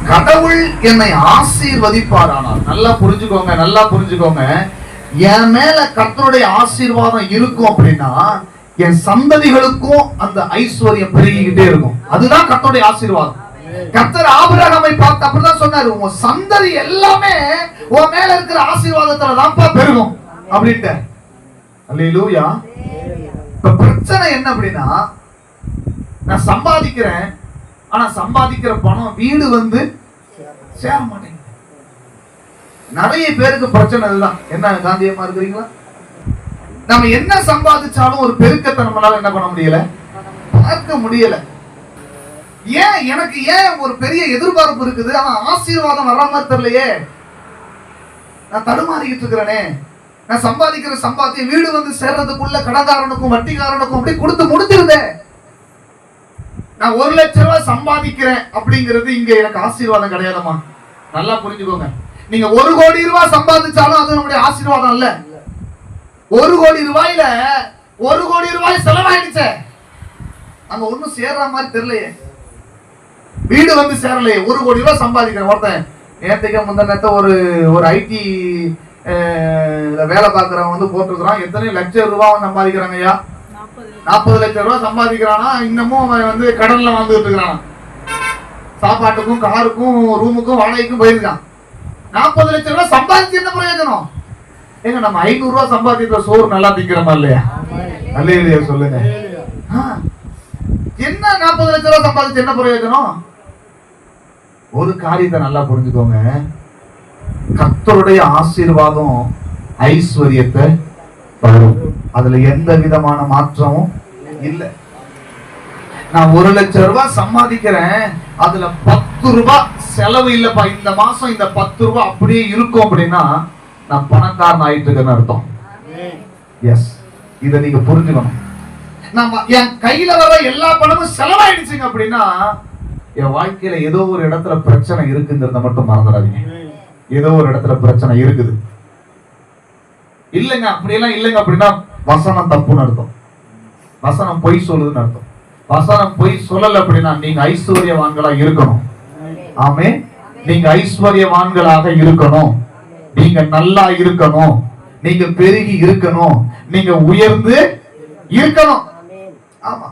கடவுள் என்னை ஆசீர்வதிப்பாரானால், நல்லா புரிஞ்சுக்கோங்க, நல்லா புரிஞ்சுக்கோங்க, என் மேல கர்த்தருடைய ஆசீர்வாதம் இருக்கும் அப்படின்னா என் சந்ததிகளுக்கும் அந்த ஐஸ்வர்யம் பெருகிக்கிட்டே இருக்கும். அதுதான் கர்த்தருடைய ஆசீர்வாதம். கர்த்தர் ஆபிரகாமை பார்த்து அப்படிதான் சொன்னாரு, உன் சந்ததி எல்லாமே உன் மேல இருக்கிற ஆசீர்வாதத்துல தான்ப்பா பெருகும் அப்படின்ட்டு. அல்லேலூயா. இப்ப பிரச்சனை என்ன அப்படின்னா, நான் சம்பாதிக்கிறேன், ஆனா சம்பாதிக்கிற பணம் வீடு வந்து சேர மாட்டேங்குது. நிறைய பேருக்கு பிரச்சனை இதுதான். என்ன காந்தியமா இருக்கிறீங்களா? நம்ம என்ன சம்பாதிச்சாலும் ஒரு பெருக்கத்தை நம்மளால என்ன பண்ண முடியல, பார்க்க முடியல. ஏன் எனக்கு ஏன் ஒரு பெரிய எதிர்பார்ப்பு இருக்குது, ஆனா ஆசீர்வாதம் வர்ற மாதிரி தெரியலையே, நான் தடுமாறிக்கிட்டு இருக்கிறேனே. நான் சம்பாதிக்கிற சம்பாத்தியம் வீடு வந்து சேர்றதுக்குள்ள கடன்காரனுக்கும் வட்டிக்காரனுக்கும் அப்படி கொடுத்து முடிஞ்சிருந்தேன். நான் 1 லட்சம் ரூபாய் சம்பாதிக்கிறேன் அப்படிங்கிறது இங்க எனக்கு ஆசீர்வாதம் கிடையாதுமா. நல்லா புரிஞ்சுக்கோங்க. நீங்க 1 கோடி ரூபாய் சம்பாதிச்சாலும் அது நம்முடைய ஆசீர்வாதம் இல்ல. 1 கோடி ரூபாயில 1 கோடி ரூபாய் செலவாயிடுச்சு, அங்க ஒண்ணும் சேர்ற மாதிரி தெரியலையே, வீடு வந்து சேரலையே. 1 கோடி ரூபாய் சம்பாதிக்கிறேன். ஒருத்தன் நேற்றுக்கு முந்தினத்தை ஒரு ஐடி வேலை பார்க்கறவன் வந்து போட்டுருக்கான், எத்தனை லட்சம் ரூபாய் சம்பாதிக்கிறாங்க ஐயா, 40 லட்சம் ரூபாய் சம்பாதிக்கிறானா, இன்னமும் அவன் வந்து கடன்ல வாழ்ந்துட்டு இருக்கிறான். சாப்பாட்டுக்கும் காருக்கும் ரூமுக்கும் வாடகைக்கும் போயிருக்கான். 40 லட்சம் ரூபாய் சம்பாதிச்சு என்ன பிரயோஜனம்? ஏங்க நம்ம 500 ரூபாய் சம்பாதிக்கிற சோறு நல்லா திக்கிறோமா இல்லையா? அல்லேலூயா சொல்லுங்க. என்ன 40 லட்சம் ரூபாய் சம்பாதிச்சு என்ன பிரயோஜனம்? ஒரு காரியத்தை நல்லா புரிஞ்சுக்கோங்க, கர்த்தருடைய ஆசீர்வாதம் ஐஸ்வர்யத்தை தரும். அதுல எந்த விதமான மாற்றமும் இல்லை. நான் 1 லட்சம் ரூபாய் சம்பாதிக்கிறேன், அதுல 10 ரூபாய் செலவு இல்லப்பா, இந்த மாசம் இந்த 10 ரூபாய் அப்படியே இருக்கும் அப்படின்னா நான் பணக்காரன் ஆயிட்டு இருக்கேன்னு அர்த்தம். எஸ், இதை நீங்க புரிஞ்சுக்கணும். நம்ம என் கையில வர எல்லா பணமும் செலவாயிடுச்சுங்க அப்படின்னா என் வாழ்க்கையில ஏதோ ஒரு இடத்துல பிரச்சனை இருக்குங்கிறத மட்டும் மறந்துடாதீங்க. ஏதோ ஒரு இடத்துல பிரச்சனை இருக்குது. இல்லைங்க அப்படியெல்லாம் இல்லைங்க அப்படின்னா வசனம் தப்புன்னு அர்த்தம். வசனம் பொய் சொல்லுதுன்னு அர்த்தம். வசனம் பொய் சொல்லல அப்படின்னா நீங்க ஐஸ்வர்யவான்களா இருக்கணும். ஆமே, நீங்க ஐஸ்வர்யவான்களாக இருக்கணும், நீங்க நல்லா இருக்கணும், நீங்க பெருகி இருக்கணும், நீங்க உயர்ந்து இருக்கணும். ஆமா,